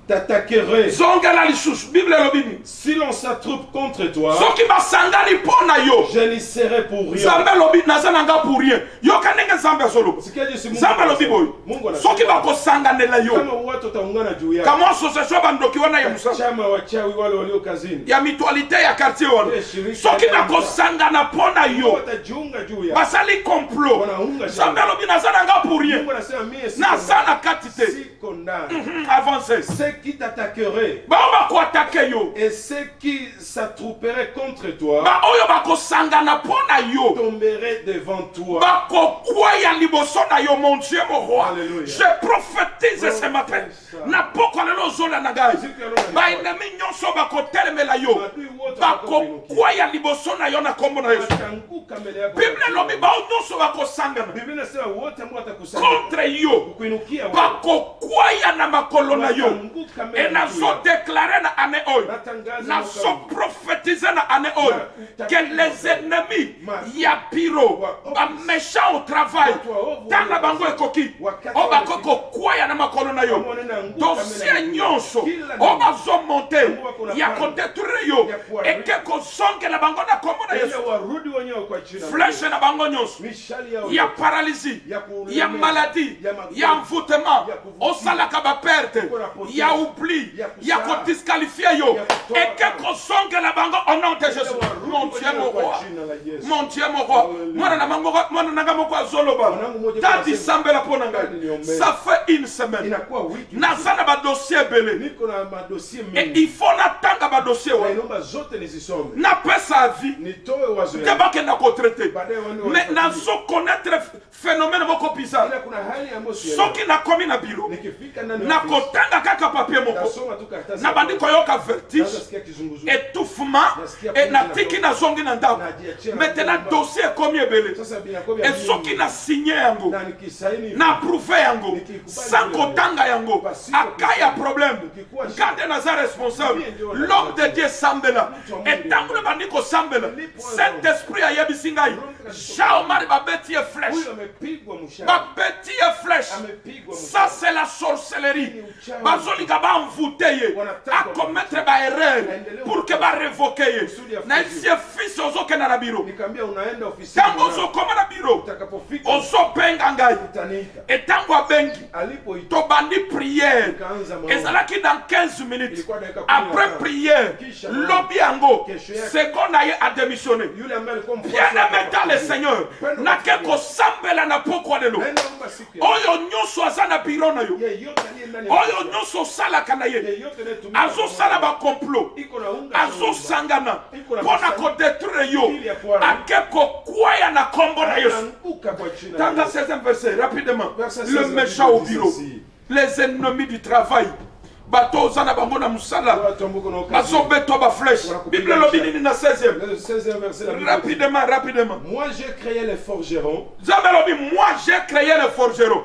t'attaqueraient zongela lisusu bible elobi nini si l'on s'attroupe contre toi soki basangani mpo na yo je n'y serai pour rien nzambe elobi naza na nga pour rien yoka ndenge nzambe azoloba nzambe elobi boye soki bakosanganela yo kama watu wataungana juu yako kama association bandoki wana ya musala chama wachawi wale walio kazini ya mutualité ya quartier wana soki bakosangana mpo na yo watajiunga juu yako basali complot nzambe elobi naza na nga pour rien Mungu anasema mie naza na kati te siko ndani avancez ceux qui t'attaqueraient bao bakoatake yo et ceux qui s'attrouperaient contre toi baoyo bakosangana mpo na yo tomberaient devant toi bakokwaya liboso na yo mon Dieu mon roi Alléluia. je prophétise ce matin na poko lelo ozola na ngai baennemi nyonso bakotelemela yo bakokwaya liboso na yo na kombo na Yesu watanguka mbele yako bible elobi bao nyonso bakosangana Biblia inasema wote ambao watakusanya contre yo kuinukia wewe bakokwaya na makolo na yo watanguka mbele et nazodeklare na ane oyo natangaza nazoprofetize na ane oyo que les ennemis ya biro baméchant au travail tana bango ekoki o bakoki kokwaya na makolo na yo dossier nyonso o bazomonte ya kodetruire yo eke kozongela bango na kombo na Yesu warudi wenyewe kwa jina flèche na bango nyonso ya paralysie ya maladie ya envoûtement osalaka baperte ya oubli ya kodisqualifie yo eke kozongela bango au nom de Jésus mon Dieu mon roi mon Dieu mon roi mwana nanga moko azoloba tadi sambela mpo na ngai ça fait une semaine naza na badossier ebele et il faut natanga badossier wa napesa avis te bakenda kotraite mais nazokonaître phénomène moko bizarre soki nakomi na biro nakotanga kaka papier moko nabandi koyoka vertige étouffement et natiki nazongi na ndako maintenant dossier ekomi ebele et soki na signé yango na approuvé yango sans kotanga yango aka ya problème ngade naza responsable l'homme de Dieu sambela et ntango nabandi kosambela Saint-Esprit ayebisi ngai Jean-Omar babeti ye flèche babeti ye flèche ça c'est la sorcellerie bazolinga baenvoûte ye akomettre baerreur pour que barevoke ye na esi ye fils ozokenda na biro ntango ozokoma na biro ozobenga ngai etango abengi tobandi prière ezalaki dans 15 minutes après prière lobi yango seconde na ye adémissionné bien-aimé dans le Seigneur nake kosambela na pokwa lelo oyo nyonso aza na biro na yo oyo nyonso osalaka na ye azosala bacomplot azosangana mpona kodétruire yo ake kokwaya na kombo na Yesu tanga 16e verset rapidement le méchant au bureau les ennemis du travail bato ozana bango na musala bazobetwa baflèche bible elobi nini na 16e verset rapidement moi j'ai créé les forgerons nzambe elobi moi j'ai créé les forgerons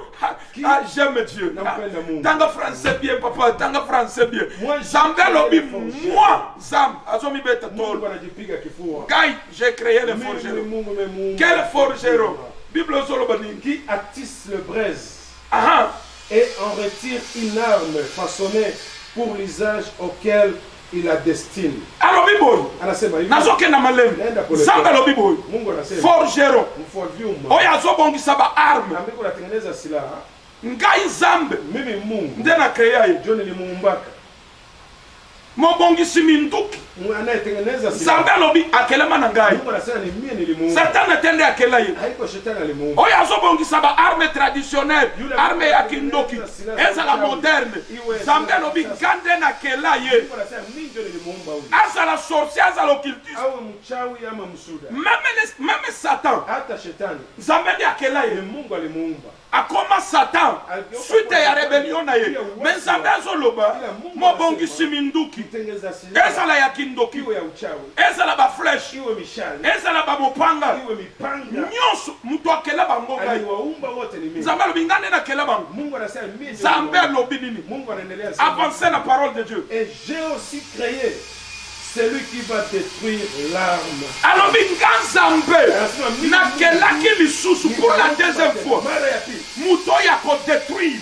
j'aime Dieu tanga français bien papa tanga français bien nzambe elobi moi nzambe azomibeta tolo gai j'ai créé les forgerons quel forgeron bible ozoloba nini qui attisse le braise et en retire une arme façonnée pour l'usage auquel il la destine. Alors bibo nazokenda malemi nzambe alobi boye forgeron oyo azobongisa ba arme ngai nzambe mimi Mungu nde na créa ye John limuumbaka mobongisi minduki nzambe alobi akelema na ngai satana tende akela ye oyo azobongisa ba arme traditionnelle arme ya kindoki ezala moderne nzambe alobi ngande nakela ye azala sorcier azala occultiste même Satan nzambe akela ye akoma Satan suite ya rébellion na ye mais nzambe azoloba mobongisi minduki ezala ya kindoki ezala ba flèche ezala ba mopanga nyonso mutu akela bango ngai nzambe alobi ngane na kela bango nzambe alobi nini avancer la parole de Dieu. Et j'ai aussi créé celui qui va détruire l'arme. Alors, Nzambe, nakelaki lisusu pour la deuxième fois. Muto ya ko détruire.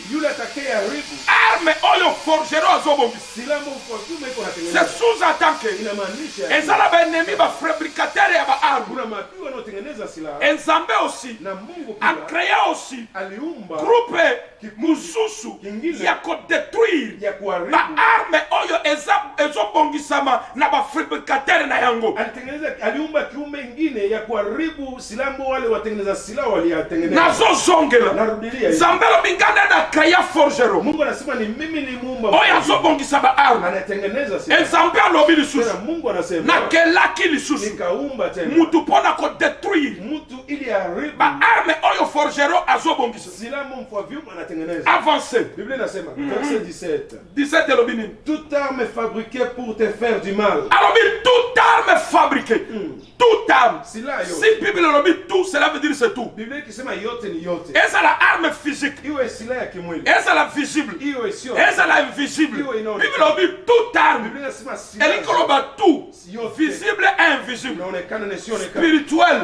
Arme oyo forgero azobongisa. C'est sous-entend que ezala ba ennemi ba fabricateur ya ba arme. Nzambe aussi a créé aussi groupe mususu ya ko détruire ba arme oyo ezobongisama na ba fabricateur na yango. Aliumba kiumbe ingine ya kuharibu silambo wale watengeneza silaha waliyatengeneza. Nazo zongela. Zambelo bingana na kaya forgero. Mungu anasema ni mimi ni muumba. Oya zobongisa ba arme. Anatengeneza silaha. Nzambe alobi lisusu. Mungu anasema. Na kelaki lisusu. Nikaumba tena. Mutu pona ko détruire. Mutu ili haribu. Ba arme oyo forgero azobongisa. Silambo mfwa vyuma anatengeneza. Avancez. Biblia inasema verset 17. 17 alobi nini? Toute arme fabriquée pour te faire du mal. Alobi toute arme fabriquée. Toute arme. Si Bible alobi tout, cela veut dire c'est tout. Biblia ikisema yote ni yote. Eza la arme physique. Iwe silaha ya kimwili. Eza la visible. Iwe sio. Eza la invisible. Bible alobi toute arme. Biblia inasema silaha. Elikoloba tout. Visible et invisible. Spirituel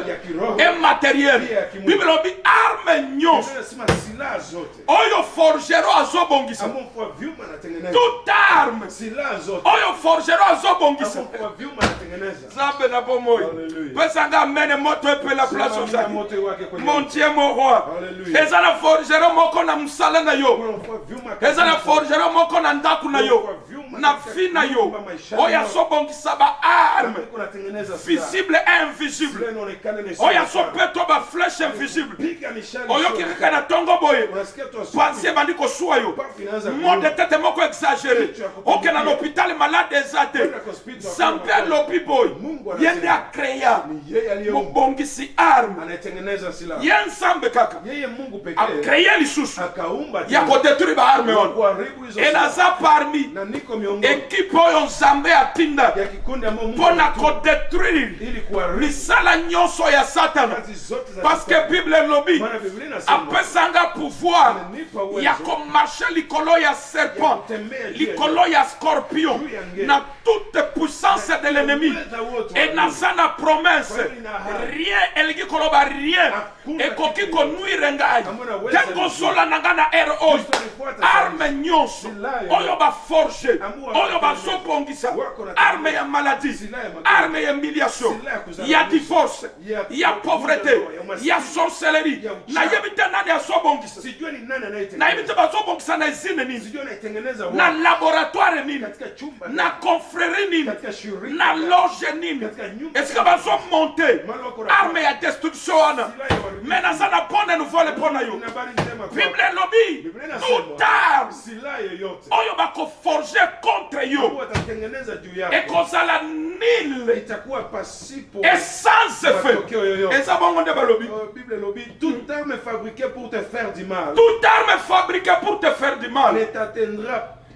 et matériel. Bible alobi arme nyonso. Biblia inasema silaha zote. Oyo forgero azobongisa. Amomfwa vyuma anatengeneza. Toute arme. Silaha zote. Oyo forgero azobongisa. Amomfwa vyuma anatengeneza. Zambe na pomoyo. Pesanga mene moto epe la place au sac. Mon Dieu mon roi. Eza na forgero moko na musala na yo. Eza na forgero moko na ndaku na yo. Na fi na yo. Oya sobongisa ba arme. Visible et invisible. Oya sopeto ba flèche invisible. Oyo kika na tongo boye. Pensez bandi ko suwa yo. Mode de tête moko exagéré. Ok na l'hôpital malade exaté. Zambe lopi boy. Yende a créé mbongisi arme. Yen sambe kaka. A créé lisusu. Ya ko détruire ba arme on. Et naza parmi équipe oyo Nzambe atinda pona ko détruire misala nyonso ya Satan. Parce que Bible lobi apesanga pouvoir ya ko marcher likolo ya serpent, likolo ya scorpion, na toute puissance de l'ennemi. Et nazana promesse rien elgi koloba rien et koki ko nuire ngai tengo sola nangana RO arme nyonso oyo ba forger oyo ba sobongisa arme ya maladie arme ya humiliation ya divorce ya pauvreté ya sorcellerie na yebita nani ya sobongisa na yebita ba sobongisa na izine nini na laboratoire nini na confrérie nini na loge nini est-ce que va so monter arme ya destruction wana menaza na pone nouvelle pona yo Bible lobby toute arme oyo ba ko forger contre yo et kozala nil et sans effet et ça bon on de lobby Bible lobby toute arme fabriquée pour te faire du mal toute arme fabriquée pour te faire du mal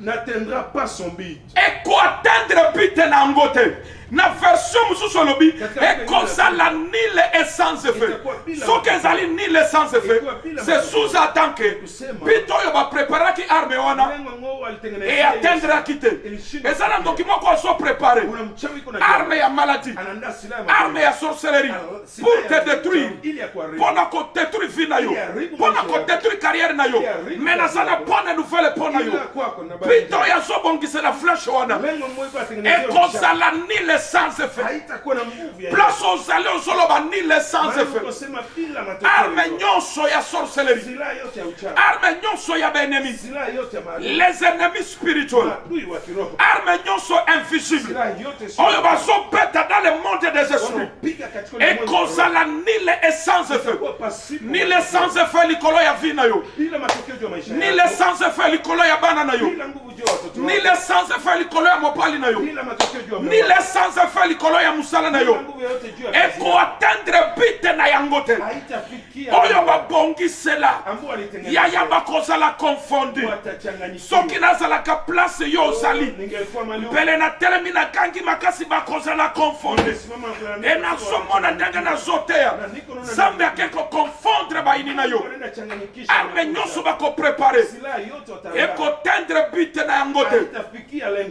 n'atteindra pas son but. Et quoi atteindre but na ngote. Na version mususu lobi et comme ça la nil est sans effet. Ce que zali nil est sans effet. C'est sous-entend que bito yo ba préparer ki arme wana et atteindre quitter. Et ça dans document qu'on soit préparé. Arme ya maladie. Arme ya sorcellerie pour te détruire. Pendant qu'on détruit vie na yo. Pendant qu'on détruit carrière na yo. Mais na ça na bonne nouvelle pour na yo. Bito ya so bongisa la flèche wana. Et comme ça la nil sans effet. Place aux allées aux solo ba nil sans effet. Arme nyonso ya sorcellerie, arme nyonso ya ennemis, les ennemis spirituels, arme nyonso invisible, oyo bazobeta dans le monde des esprits, et kozala ni le sans effet, ni le sans effet likolo ya vie na yo, ni le sans effet likolo ya bana na yo, ni le sans effet likolo ya mopali na yo, ni le sans effet likolo ya musala na yo, et ko atteindre bite na yango te, oyo babongisela yaya bakozala confondu, soki nazalaka place yo ozali mpele na telemi na kangi makasi bakozala confondu, e nazomona ndenge nazoteya Nzambe akeko confondre baini na yo, arme nyonso bakoprepare ekotendre bite na yango te,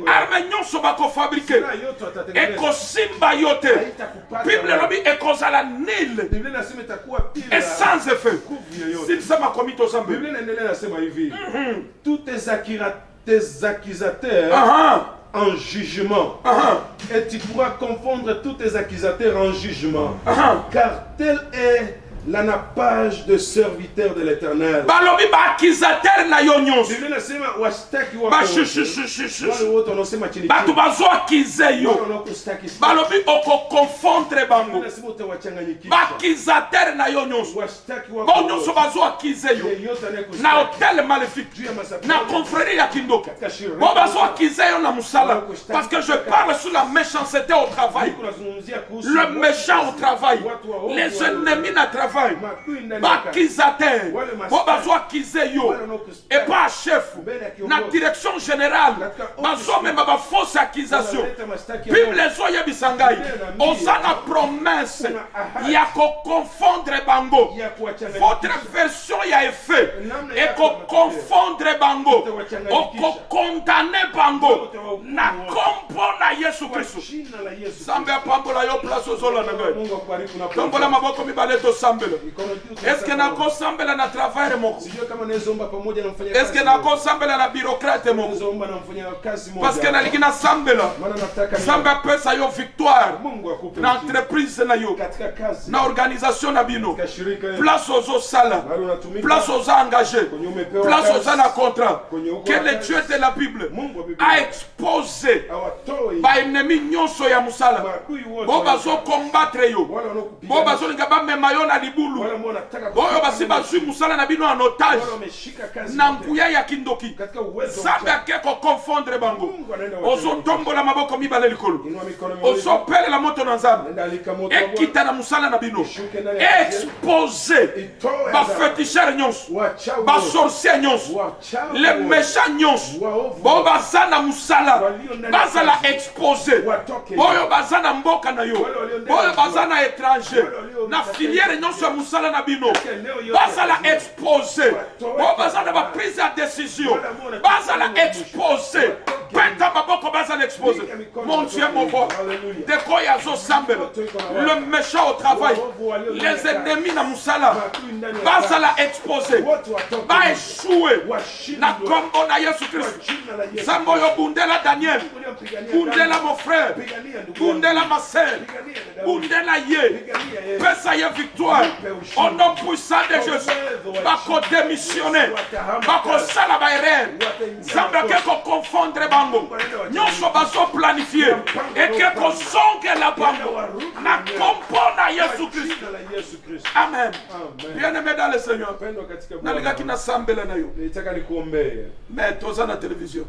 arme nyonso bakofabrike ekosimba yo te, Bible lobi ekozala nil et sans effet. Silisema komito Nzambe, tous tes accusateurs en jugement, et tu pourras confondre tous tes accusateurs en jugement, car tel est l'anapage de serviteur de l'Éternel. Balobi ba accusateur na yo nyonso. Ba batu bazo accuser yo. Balobi oko confondre bango. Ba accusateur na yo nyonso. Ba nyonso bazo accuser yo. Na hôtel maléfique. Na confrérie ya Kindoka. Ba bazo accuser yo na musala. Parce que je parle sur la méchanceté au travail. Le méchant au travail. Les ennemis na travail. Accusateur, on va accuser yo et pas chef, la direction générale, même ma fausse accusation. Bible les oya bisangai, osana promesse, il y a qu'on confondre bango. Votre version y a effet et qu'on confondre bango, qu'on condamne bango. Na compona Yesu Christ. Sambe pambola yo place ozola nangai. Tombola maboko mibaleto sambe. Est-ce que nako sambela na travail moko? Est-ce que nako sambela na bureaucrate moko? Parce que na ligina sambela samba pesa yo victoire na entreprise na yo, na organisation na bino, place aux sala, place aux engagés, place aux na contrat que le Dieu de la Bible a exposé ba ennemi nyonso ya musala bo bazo combattre yo, bo bazo ngaba mema yo na libulu, boyo basi bazwi musala na bino en otage na nkuya ya Kindoki. Zambe akeko confondre bango, ozo tombola maboko mibale likolo, ozo pele la moto na Nzambe ekita na musala na bino, expose ba féticheur nyonso, ba sorcier nyonso, les méchants nyonso, bo bazana musala bazala expose, boyo bazana mboka na yo, boyo bazana étranger na filière nyonso ya musala na bino bazala expose, bo bazana ba prise ya décision bazala expose, penta baboko bazala expose. Mon Dieu mon roi, de quoi yazo sambela, le méchant au travail, les ennemis na musala bazala expose, ba échouer na kombo na Yesu Christ. Zambo yo bundela Daniel, bundela mon frère, bundela ma sœur, bundela ye, pesa ye victoire au nom puissant de Jésus. Bako démissionner, bako sala ba erreur, Zambe keko confondre bango, nyonso baso planifier et keko songe la bango na kompona Yesu Christ. Amen. Bien-aimé dans le Seigneur, nalika kina sambela na yo, mais toza na télévision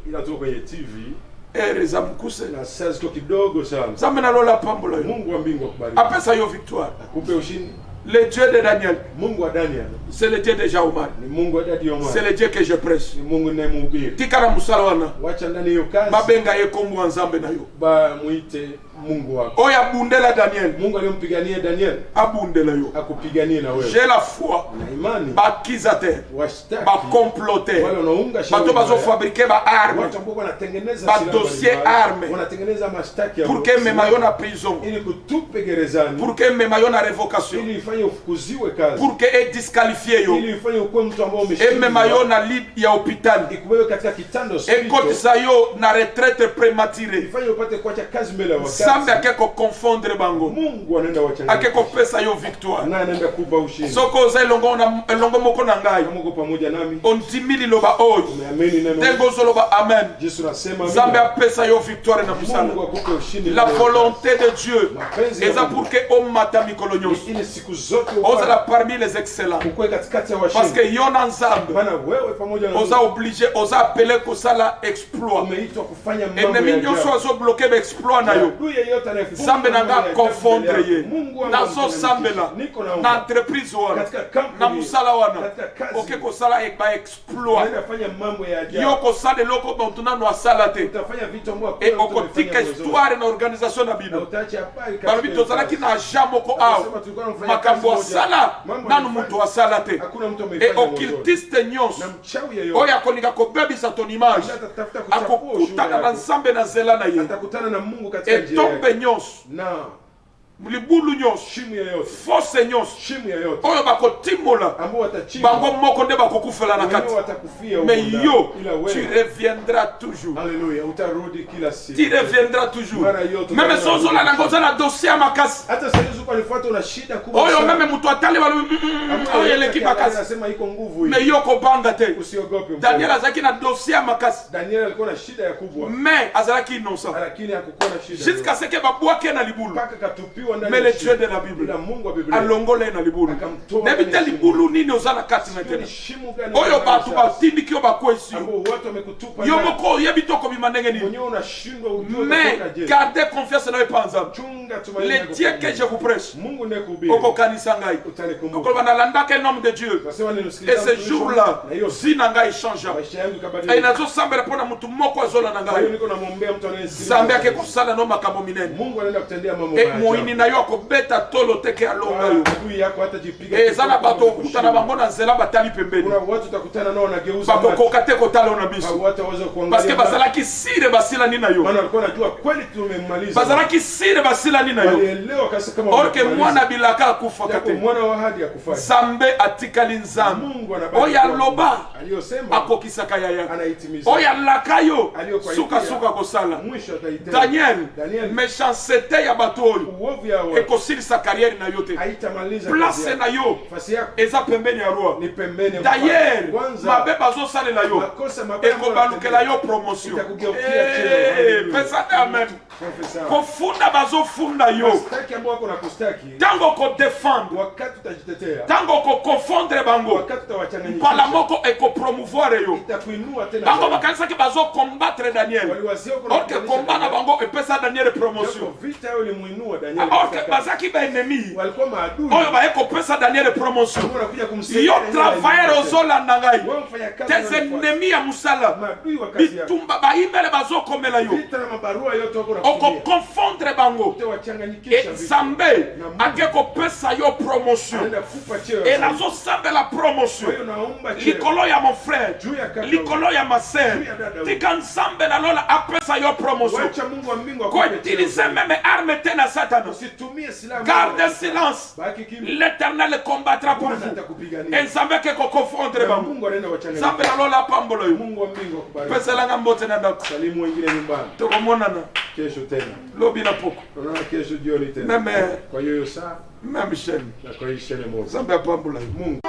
TV ereza mkuse na sasa kidogo sana. Zambe na lola pambola yo, Mungu wa mbingu akubariki, apesa yo victoire, akupe ushindi. Le Dieu de Daniel, Mungu wa Daniel, c'est le Dieu de Jaomar, ni Mungu wa Dadi Omar, c'est le Dieu que je prêche. ni Mungu ninayemhubiri. Tikana musala wana, Wacha ndani hiyo kazi babenga ye kombo Nzambe na yo, ba muite Mungu wako. Oya bundela Daniel, Mungu aliyompigania Daniel abundela yo, akupiganie na wewe. j'ai la foi Na imani bakizateur, washtaki bakomploteur, wale wanaunga shauri bato bazo fabriquer ba arme, watu ambao wanatengeneza ba silaha dossier mbalimbali, arme, wanatengeneza mashtaki ya pour que mema yo na prison, ili kutupe gerezani, pour que mema yo na révocation, ili ifanye ufukuziwe kazi, pour que e disqualifier yo, ili ifanye ukuwe mtu ambao e umeshindwa, mema yo na lit ya hopital, ikuwewe katika kitanda e hospitali, kotisa yo na retraite prématurée. ifanye upate kuacha kazi mbele ya wakati. Nzambe akeko confondre bango. Mungu anaenda wachanganya. Akeko pesa yo victoire. Na anaenda kupa ushindi. Soko za elongo moko na ngai. Mungu pamoja nami. Ondimili loba oyo. Umeamini neno. Tengo zoloba amen. Yesu nasema Nzambe apesa yo victoire na musala. Mungu akupe ushindi. La volonté de Dieu. Eza pour que omata mikolo nyonso. Ile siku zote ozala parmi les excellents. Ukwe katikati ya washindi. Parce que yona nzambe. Bana wewe pamoja na oza obligé, oza appelé kosala exploit. Umeitwa kufanya mambo ya ajabu. Ennemi nyonso azo bloquer ba exploit na yo. Nzambe nanga confondre ye. Nazo sambela. Na entreprise wana. Na musala wana. Oke kosala ba exploit. Unafanya mambo ya ajabu. Yo kosala loko bontuna no asala te. Utafanya vitu ambavyo et okotika histoire na organisation na bino. Balobi tozalaki na jamoko awo. Makambo asala nanu mutu asala te. Et occultiste nyonso oyo akolinga kobebisa ton image akokutana na nzambe na nzela na ye etombe nyonso libulu nyonso fose nyonso oyo bakotimola bango moko nde bakokufela na kati. Mais yo tu reviendras toujours. Alléluia, utarudi kila siku. Tu reviendras toujours. Même sozola na ngoza na dossier ya makasi. Hata sasa uko nifuata una shida kubwa sana. Oyo meme mtu atale wale oyo eleki makasi. Anasema iko nguvu hii. Mais yo ko banga te. Usiogope. Daniel azaki na dossier ya makasi. Daniel alikuwa na shida ya kubwa. Mais azalaki innocent. Lakini hakukuwa na shida. Jusqu'à ce que babwake na libulu. Paka katupiwa ndani. Mais le Dieu de la Bible. Alongole na libulu. Nebite libulu nini ozala kati na tena. Oyo batu batindiki yo bakwesi. Yo moko yebitoko bimandenge ni. Mais gardez confiance na epanza. Le Dieu que je vous prêche. Oko kanisa ngai. Oko banalanda que nom de Dieu. Et ce jour-là, zina ngai change. Et nazo sambela pona mutu moko azola na ngai. Zambe ake kusala no makambo minene. Et moini na yo ko beta tolo teke alonga yo. Et zana bato kutana bango na nzela batali pembeni. Bako kate ko talo na biso. Parce que bazala ki sire basila ni na yo. Bazala ki sire basila ni na yo. Or que mwana bilaka kufa kate. Zambe atikali nzambe. Oya loba akokisaka yaya. Oya lakayo suka kosala. Daniel méchanceté ya bato oyo ekosilisa carrière na yo te. Place na yo eza pembeni ya roi. D'ailleurs mabe bazosalela yo ekobalukela yo promotion. Pesa amen. Kofunda bazofunda yo tango ko défendre tango ko confondre bango mpala moko eko promouvoir yo bango bakanisa ki bazo combattre Daniel orke combat na bango epesa Daniel promotion orke bazaki ba ennemi oyo ba eko pesa Daniel promotion yo travailler ozolanda ngai tes ennemis ya musala bitumba baimele bazo komela yo oko confondre bango et Nzambe akeko pesa yo promotion et nazo sambela promotion likolo ya mon frère likolo ya ma sœur tika Nzambe na lola apesa yo promotion ko utiliser même arme te na Satan. Garde silence, l'Éternel combattra pour vous. Et Nzambe akeko confondre bango Nzambe na lola pambolo yo pesa langa mbote na ndako tokomonana kesho tena lobi na poko kesho jioni tena. Kwa hiyo saa même chaîne na kwa hii chaîne moja Nzambe apambula yo. Mungu